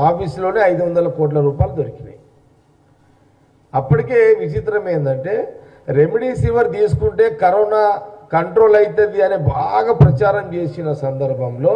ఆఫీసులోనే 500 కోట్ల రూపాయలు దొరికినాయి. అప్పటికే విచిత్రం ఏంటంటే రెమిడీసివిర్ తీసుకుంటే కరోనా కంట్రోల్ అవుతుంది అని బాగా ప్రచారం చేసిన సందర్భంలో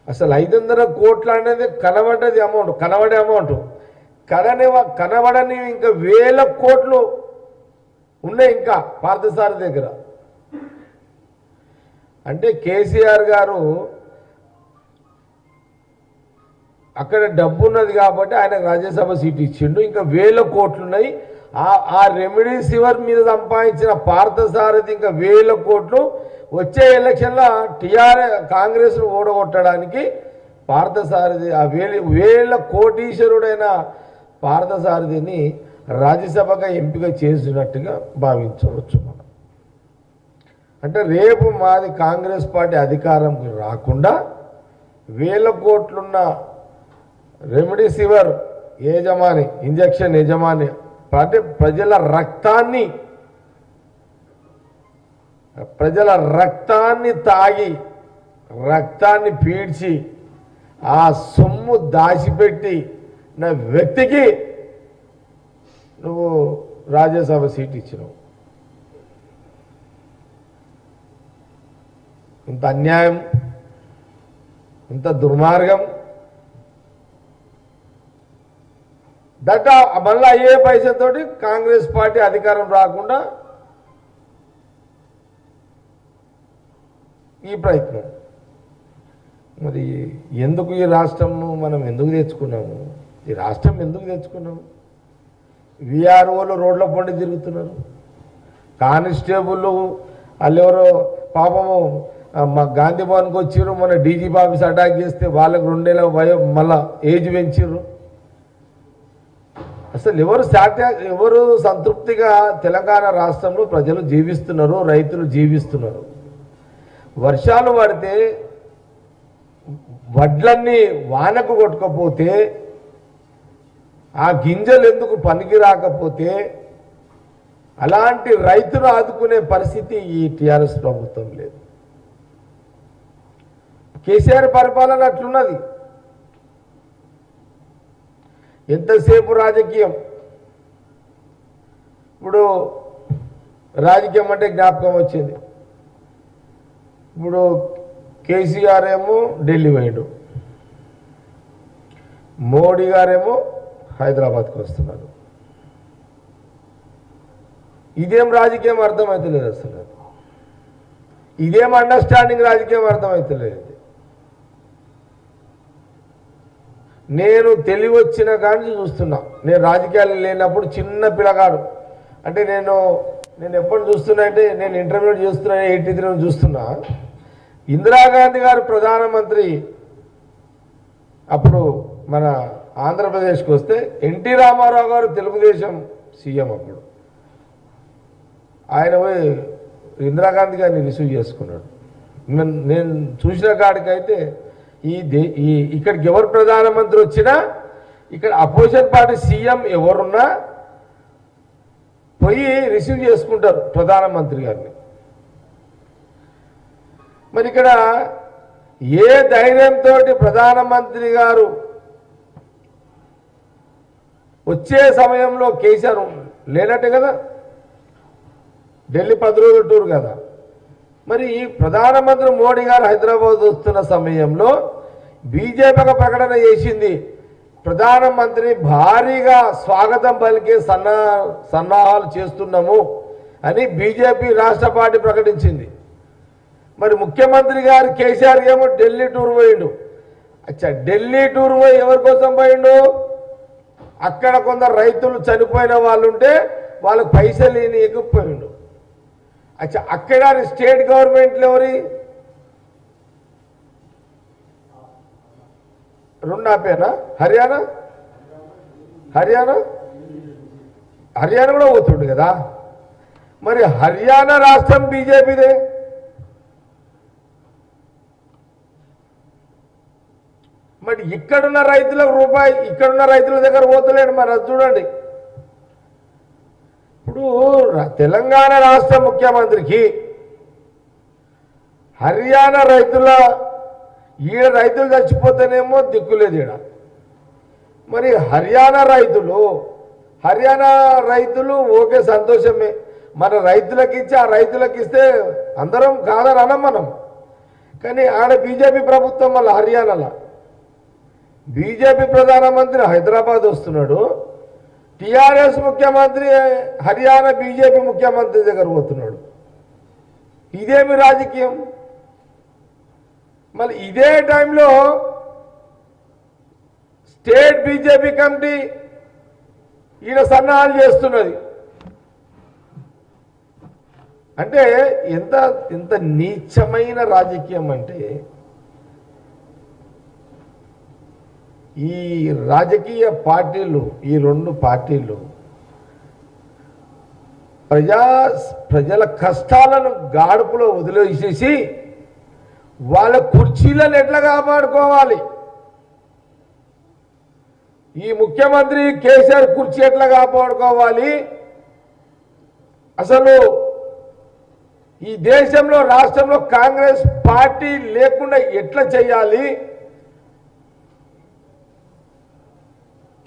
అసలు 500 కోట్లు అనేది కనబడ్డది అమౌంట్, కనబడే అమౌంట్, కనబడని ఇంకా 1000 కోట్లు ఉన్నాయి ఇంకా పార్థసారథి దగ్గర. అంటే కేసీఆర్ గారు అక్కడ డబ్బు ఉన్నది కాబట్టి ఆయనకు రాజ్యసభ సీట్ ఇచ్చిండు. ఇంకా 1000 కోట్లు ఉన్నాయి. ఆ రెమిడీసివిర్ మీద సంపాదించిన పార్థసారథి ఇంకా 1000 కోట్లు వచ్చే ఎలక్షన్లో కాంగ్రెస్ను ఓడగొట్టడానికి పార్థసారథి ఆ 1000 కోటీశ్వరుడైన పార్థసారథిని రాజ్యసభగా ఎంపిక చేసినట్టుగా భావించవచ్చు మనం. అంటే రేపు మాది కాంగ్రెస్ పార్టీ అధికారంకి రాకుండా 1000 కోట్లున్న రెమిడీసివిర్ యజమాని, ఇంజెక్షన్ యజమాని, అంటే ప్రజల రక్తాన్ని తాగి రక్తాన్ని పీడ్చి ఆ సొమ్ము దాచిపెట్టి నా వ్యక్తికి నువ్వు రాజ్యసభ సీట్ ఇచ్చినావు. ఇంత అన్యాయం, ఇంత దుర్మార్గం. దట్ మళ్ళీ అయ్యే పైసతోటి కాంగ్రెస్ పార్టీ అధికారం రాకుండా ఈ ప్రయత్నం. మరి ఎందుకు ఈ రాష్ట్రము మనం ఎందుకు తెచ్చుకున్నాము? ఈ రాష్ట్రం ఎందుకు తెచ్చుకున్నాము? విఆర్ఓలు రోడ్ల పండి తిరుగుతున్నారు, కానిస్టేబుల్ వాళ్ళెవరో పాపము మా గాంధీ భవన్కి వచ్చిర్రు, మన డీజీపీ ఆఫీస్ అటాక్ చేస్తే వాళ్ళకు 2 ఏళ్ళ వయో మళ్ళా ఏజ్ పెంచిర్రు. అసలు ఎవరు సంతృప్తిగా తెలంగాణ రాష్ట్రంలో ప్రజలు జీవిస్తున్నారు, రైతులు జీవిస్తున్నారు. వర్షాలు పడితే వడ్లన్నీ వానకు కొట్టుకపోతే ఆ గింజలు ఎందుకు పనికి రాకపోతే అలాంటి రైతులు ఆదుకునే పరిస్థితి ఈ టీఆర్ఎస్ ప్రభుత్వం లేదు. కేసీఆర్ పరిపాలన అట్లున్నది. ఎంతసేపు రాజకీయం. ఇప్పుడు రాజకీయం అంటే జ్ఞాపకం వచ్చింది. ఇప్పుడు కేసీఆర్ ఏమో ఢిల్లీ పోయాడు, మోడీ గారేమో హైదరాబాద్కి వస్తున్నారు. ఇదేం రాజకీయం అర్థమవుతలేదు అసలు. ఇదేం అండర్స్టాండింగ్ రాజకీయం అర్థమవుతలేదు. నేను తెలివి వచ్చిన కానీ చూస్తున్నా. నేను రాజకీయాలు లేనప్పుడు చిన్న పిల్లగాడు అంటే నేను ఎప్పుడు చూస్తున్నా అంటే నేను ఇంటర్మీడియట్ చూస్తున్నా, 83 చూస్తున్నా. ఇందిరాగాంధీ గారు ప్రధానమంత్రి అప్పుడు మన ఆంధ్రప్రదేశ్కి వస్తే ఎన్టీ రామారావు గారు తెలుగుదేశం సీఎం. అప్పుడు ఆయన పోయి ఇందిరాగాంధీ గారిని రిసీవ్ చేసుకున్నాడు. నేను చూసిన కాడికైతే ఇక్కడికి ఎవరు ప్రధానమంత్రి వచ్చినా ఇక్కడ అపోజిషన్ పార్టీ సీఎం ఎవరున్నా పోయి రిసీవ్ చేసుకుంటారు ప్రధానమంత్రి గారిని. మరి ఇక్కడ ఏ ధైర్యంతో ప్రధానమంత్రి గారు వచ్చే సమయంలో కేసీఆర్ లేనట్టే కదా, ఢిల్లీ 10 రోజుల టూర్ కదా. మరి ప్రధానమంత్రి మోడీ గారు హైదరాబాద్ వస్తున్న సమయంలో బీజేపీ ఒక ప్రకటన చేసింది, ప్రధానమంత్రి భారీగా స్వాగతం పలికే సన్నాహాలు చేస్తున్నాము అని బీజేపీ రాష్ట్ర పార్టీ ప్రకటించింది. మరి ముఖ్యమంత్రి గారు కేసీఆర్ ఏమో ఢిల్లీ టూర్ పోయిండు. అచ్చా, ఢిల్లీ టూర్ పోయి ఎవరి కోసం పోయిండు? అక్కడ కొందరు రైతులు చనిపోయిన వాళ్ళు ఉంటే వాళ్ళకి పైసలు ఇవ్వకపోయిండు. అచ్చా, అక్కడ స్టేట్ గవర్నమెంట్లు ఎవరి 2 ఆపేనా? హర్యానా కూడా పోతుండు కదా. మరి హర్యానా రాష్ట్రం బీజేపీదే. మరి ఇక్కడున్న రైతులకు రూపాయి ఇక్కడున్న రైతుల దగ్గర పోతలేడు. మరి అది చూడండి. ఇప్పుడు తెలంగాణ రాష్ట్ర ముఖ్యమంత్రికి హర్యానా రైతుల ఈడ రైతులు చచ్చిపోతేనేమో దిక్కులేదు ఈడ. మరి హర్యానా రైతులు ఓకే సంతోషమే, మన రైతులకు ఇచ్చి ఆ రైతులకు ఇస్తే అందరం కాదని అనం మనం. కానీ ఆడ బీజేపీ ప్రభుత్వం వల్ల హర్యానాలో బీజేపీ ప్రధానమంత్రి హైదరాబాద్ వస్తున్నాడు, టీఆర్ఎస్ ముఖ్యమంత్రి హర్యానా బీజేపీ ముఖ్యమంత్రి దగ్గర పోతున్నాడు. ఇదేమి రాజకీయం? మళ్ళీ ఇదే టైంలో స్టేట్ బీజేపీ కమిటీ ఈయన సన్నాహాలు చేస్తున్నది. అంటే ఎంత నీచమైన రాజకీయం అంటే, ఈ రాజకీయ పార్టీలు, ఈ రెండు పార్టీలు ప్రజల కష్టాలను గాడుపులో వదిలేసేసి వాళ్ళ కుర్చీలను ఎట్లా కాపాడుకోవాలి, ఈ ముఖ్యమంత్రి కేసీఆర్ కుర్చీ ఎట్లా కాపాడుకోవాలి, అసలు ఈ దేశంలో రాష్ట్రంలో కాంగ్రెస్ పార్టీ లేకుండా ఎట్లా చేయాలి,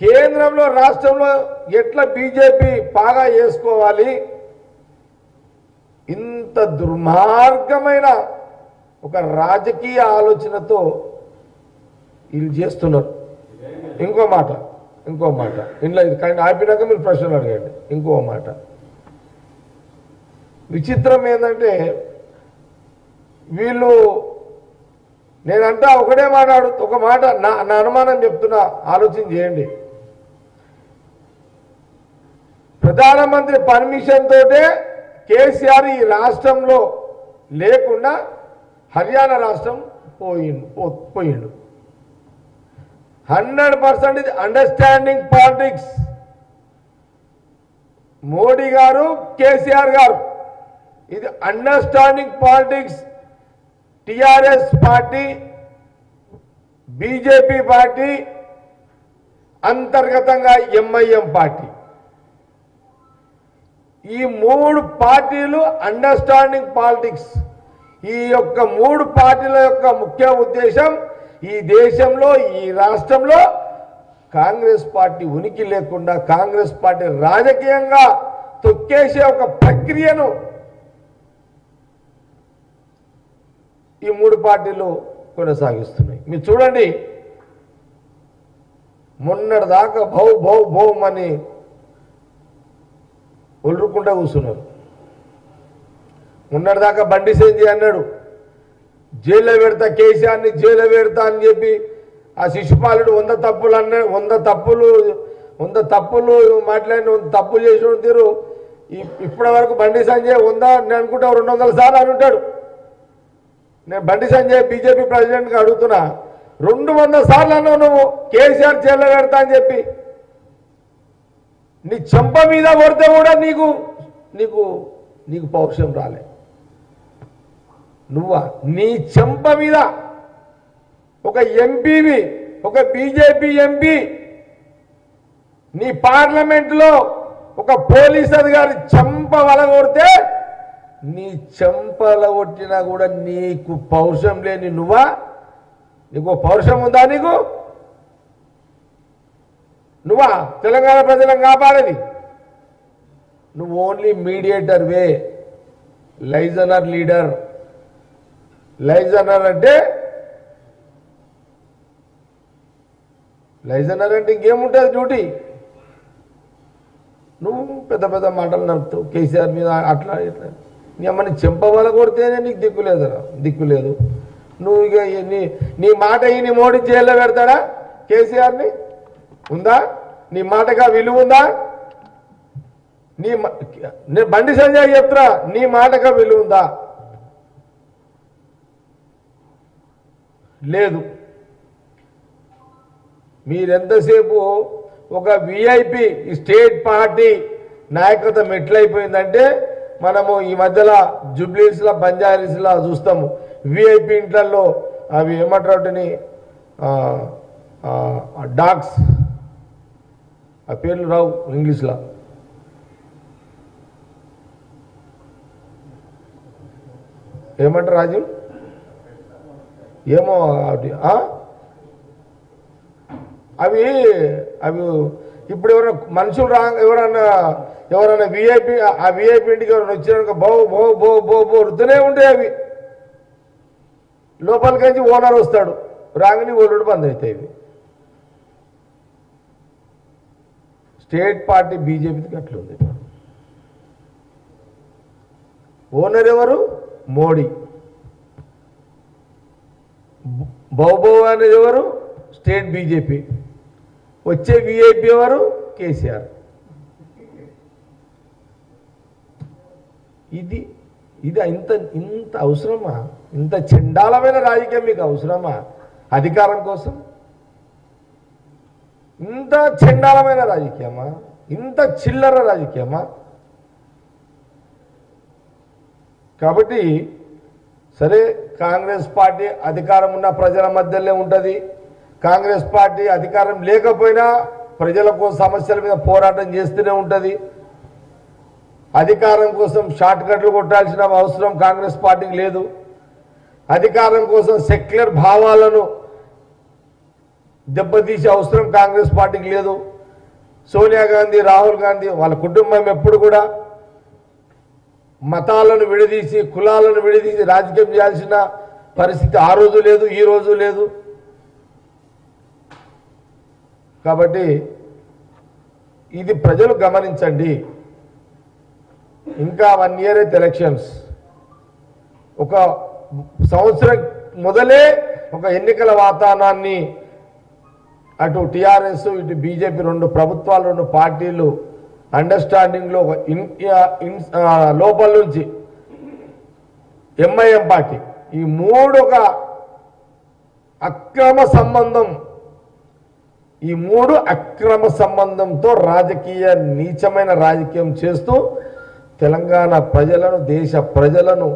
కేంద్రంలో రాష్ట్రంలో ఎట్లా బీజేపీ బాగా చేసుకోవాలి, ఇంత దుర్మార్గమైన ఒక రాజకీయ ఆలోచనతో వీళ్ళు చేస్తున్నారు. ఇంకో మాట ఇంట్లో ఇది కానీ ఆపినాక మీరు ప్రశ్నలు అడగండి. ఇంకో మాట విచిత్రం ఏంటంటే, వీళ్ళు నేనంటా ఒకటే మాట ఒక మాట నా అనుమానం చెప్తున్నా, ఆలోచన చేయండి. ప్రధానమంత్రి పర్మిషన్ తోటే కేసీఆర్ ఈ రాష్ట్రంలో లేకుండా హర్యానా రాష్ట్రం పోయిండు. 100% ఇది అండర్స్టాండింగ్ పాలిటిక్స్. మోడీ గారు, కేసీఆర్ గారు, ఇది understanding politics. TRS party, BJP party, అంతర్గతంగా ఎంఐఎం పార్టీ, ఈ మూడు పార్టీలు అండర్స్టాండింగ్ పాలిటిక్స్. ఈ యొక్క మూడు పార్టీల యొక్క ముఖ్య ఉద్దేశం ఈ దేశంలో, ఈ రాష్ట్రంలో కాంగ్రెస్ పార్టీ ఉనికి లేకుండా, కాంగ్రెస్ పార్టీ రాజకీయంగా తొక్కేసే ఒక ప్రక్రియను ఈ మూడు పార్టీలు కొనసాగిస్తున్నాయి. మీరు చూడండి, మొన్నటిదాకా భౌ అని ఒళ్ళుకుంటా కూర్చున్నారు. మొన్నటిదాకా బండి సంజయ్ అన్నాడు జైల్లో పెడతా, కేసీఆర్ని జైల్లో పెడతా అని చెప్పి ఆ శిశుపాలుడు 100 తప్పులు అన్నాడు. 100 తప్పులు మాట్లాడిన, 100 తప్పులు చేసిన తీరు ఇప్పటి వరకు బండి సంజయ్ ఉందా నేను అనుకుంటా 200 సార్లు అని ఉంటాడు. నేను బండి సంజయ్ బీజేపీ ప్రెసిడెంట్గా అడుగుతున్నా, 200 సార్లు అన్నావు నువ్వు కేసీఆర్ జైల్లో పెడతా అని చెప్పి. నీ చెంప మీద కొడితే కూడా నీకు పౌరుషం రాలే. నీ చెంప మీద ఒక ఎంపీవి, ఒక బీజేపీ ఎంపీ నీ పార్లమెంట్లో ఒక పోలీస్ అధికారి చెంప వలగొడితే, నీ చెంపల కొట్టినా కూడా నీకు పౌరుషం లేని నీకు పౌరుషం ఉందా? నువ్వా తెలంగాణ ప్రజలను కాపాడేది? నువ్వు ఓన్లీ మీడియేటర్ వే, లైజనర్ లీడర్. లైజనర్ అంటే ఇంకేముంటుంది డ్యూటీ? నువ్వు పెద్ద పెద్ద మాటలు నడుపుతావు కేసీఆర్ మీద, అట్లా ఇట్లా. నీ అమ్మని చెంపవల కొడితేనే నీకు దిక్కులేదు. నువ్వు ఇక నీ మాట నీ మోడీ జైల్లో పెడతాడా కేసీఆర్ని? ఉందా నీ మాటగా విలువ ఉందా? నేను బండి సంజయ్ చెప్తున్నా, నీ మాటగా విలువ ఉందా? లేదు. మీరెంతసేపు ఒక విఐపి స్టేట్ పార్టీ నాయకత్వం ఎట్లయిపోయిందంటే, మనము ఈ మధ్యలో జూబ్లీస్లో, బంజారీస్లో చూస్తాము విఐపి ఇంట్లలో అవి ఏమంటారు డాగ్స్, ఆ పేర్లు రావు ఇంగ్లీష్లో. ఏమంటారు రాజు? ఏమో అవి అవి ఇప్పుడు ఎవరైనా మనుషులు ఎవరైనా విఐపి ఆ విఐపి ఇంటికి ఎవరైనా వచ్చినాక బో వృద్ధనే ఉంటాయి అవి. లోపలికి ఓనర్ వస్తాడు, రాగానే ఓనర్ బంద్ అవుతాయి ఇవి. స్టేట్ పార్టీ బీజేపీకి అట్లుంది. ఓనర్ ఎవరు? మోడీ. బౌబౌ అనేది ఎవరు? State BJP. వచ్చే విఐపి ఎవరు? కేసీఆర్. ఇది ఇది ఇంత అవసరమా? ఇంత చండాలమైన రాజకీయం మీకు అవసరమా? అధికారం కోసం ఇంత చండాలమైన రాజకీయమా? ఇంత చిల్లర రాజకీయమా? కాబట్టి సరే, కాంగ్రెస్ పార్టీ అధికారం ఉన్న ప్రజల మధ్యలో ఉంటుంది. కాంగ్రెస్ పార్టీ అధికారం లేకపోయినా ప్రజలకు సమస్యల మీద పోరాటం చేస్తూనే ఉంటుంది. అధికారం కోసం షార్ట్ కట్లు కొట్టాల్సిన అవసరం కాంగ్రెస్ పార్టీకి లేదు. అధికారం కోసం సెక్యులర్ భావాలను దెబ్బతీసే అవసరం కాంగ్రెస్ పార్టీకి లేదు. సోనియా గాంధీ, రాహుల్ గాంధీ వాళ్ళ కుటుంబం ఎప్పుడు కూడా మతాలను విడదీసి, కులాలను విడదీసి రాజకీయం చేయాల్సిన పరిస్థితి ఆ రోజు లేదు, ఈ రోజు లేదు. కాబట్టి ఇది ప్రజలు గమనించండి. ఇంకా 1 year అయితే ఎలక్షన్స్. ఒక సంవత్సరం మొదలే ఒక ఎన్నికల వాతావరణాన్ని అటు టీఆర్ఎస్ ఇటు బీజేపీ రెండు ప్రభుత్వాలు, రెండు పార్టీలు అండర్స్టాండింగ్లో లోపల నుంచి ఎంఐఎం పార్టీ ఈ మూడు ఒక అక్రమ సంబంధం, ఈ మూడు అక్రమ సంబంధంతో రాజకీయ నీచమైన రాజకీయం చేస్తూ తెలంగాణ ప్రజలను, దేశ ప్రజలను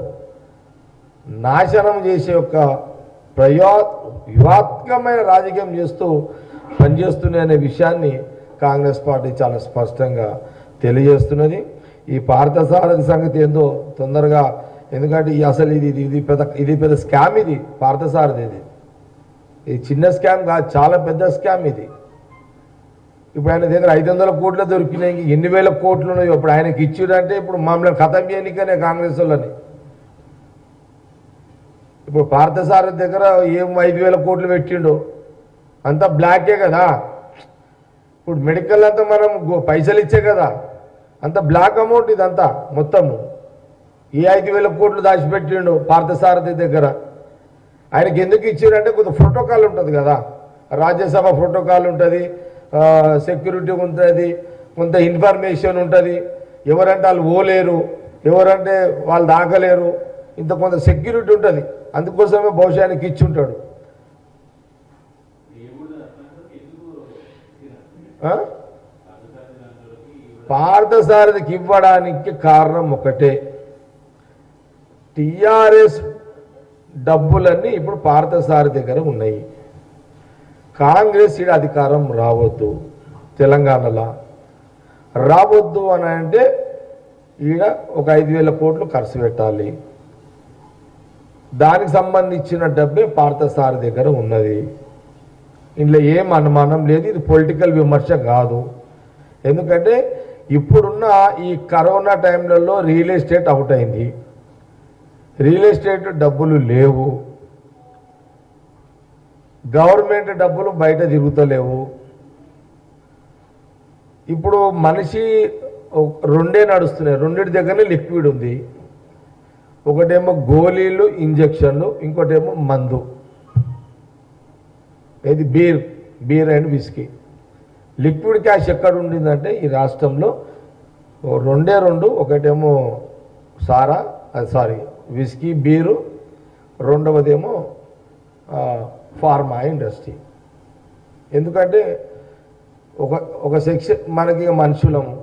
నాశనం చేసే ఒక వ్యూహాత్మకమైన రాజకీయం చేస్తూ పనిచేస్తున్నాయి అనే విషయాన్ని కాంగ్రెస్ పార్టీ చాలా స్పష్టంగా తెలియజేస్తున్నది. ఈ పార్థసారథి సంగతి ఏందో తొందరగా, ఎందుకంటే అసలు ఇది పెద్ద స్కామ్. ఇది పార్థసారథి ఇది చిన్న స్కామ్ కాదు, చాలా పెద్ద స్కామ్ ఇది. ఇప్పుడు ఆయన దగ్గర 500 కోట్లు దొరికినాయి, ఎన్ని వేల కోట్లు ఉన్నాయో ఇప్పుడు ఆయనకి ఇచ్చిందంటే ఇప్పుడు మమ్మల్ని ఖతం చేయనికనే కాంగ్రెస్ వాళ్ళని. ఇప్పుడు పార్థసారథి దగ్గర ఏం 5,000 కోట్లు పెట్టిండు, అంతా బ్లాకే కదా. ఇప్పుడు మెడికల్ అంతా మనం పైసలు ఇచ్చే కదా, అంత బ్లాక్ అమౌంట్ ఇదంతా మొత్తము. ఈ 5,000 కోట్లు దాచిపెట్టిండు పార్థసారథి దగ్గర. ఆయనకి ఎందుకు ఇచ్చారంటే కొంత ప్రోటోకాల్ ఉంటుంది కదా, రాజ్యసభ ప్రోటోకాల్ ఉంటుంది, సెక్యూరిటీ ఉంటుంది, కొంత ఇన్ఫర్మేషన్ ఉంటుంది. ఎవరంటే వాళ్ళు పోలేరు, ఎవరంటే వాళ్ళు దాకలేరు, ఇంత కొంత సెక్యూరిటీ ఉంటుంది. అందుకోసమే బహుశా ఆయనకి ఇచ్చి ఉంటాడు. పార్థసారథికి ఇవ్వడానికి కారణం ఒకటే, టిఆర్ఎస్ డబ్బులన్నీ ఇప్పుడు పార్థసారథి దగ్గర ఉన్నాయి. కాంగ్రెస్ ఈడ అధికారం రావద్దు, తెలంగాణలో రావద్దు అని అంటే ఈడ ఒక 5,000 కోట్లు ఖర్చు పెట్టాలి. దానికి సంబంధించిన డబ్బే పార్థసారథి దగ్గర ఉన్నది. ఇందులో ఏం అనుమానం లేదు, ఇది పొలిటికల్ విమర్శ కాదు. ఎందుకంటే ఇప్పుడున్న ఈ కరోనా టైంలలో రియల్ ఎస్టేట్ అవుట్ అయింది, రియల్ ఎస్టేట్ డబ్బులు లేవు, గవర్నమెంట్ డబ్బులు బయట తిరుగుతలేవు. ఇప్పుడు మనిషి రెండే నడుస్తున్నాయి, రెండింటి దగ్గరనే లిక్విడ్ ఉంది. ఒకటేమో గోళీలు, ఇంజక్షన్లు, ఇంకోటేమో మందు, ఇది beer and whisky. Liquid cash ఎక్కడ ఉండిందంటే ఈ రాష్ట్రంలో రెండే రెండు, ఒకటేమో విస్కీ బీరు, రెండవదేమో ఫార్మా ఇండస్ట్రీ. ఎందుకంటే ఒక సెక్షన్ మనకి మనుషులము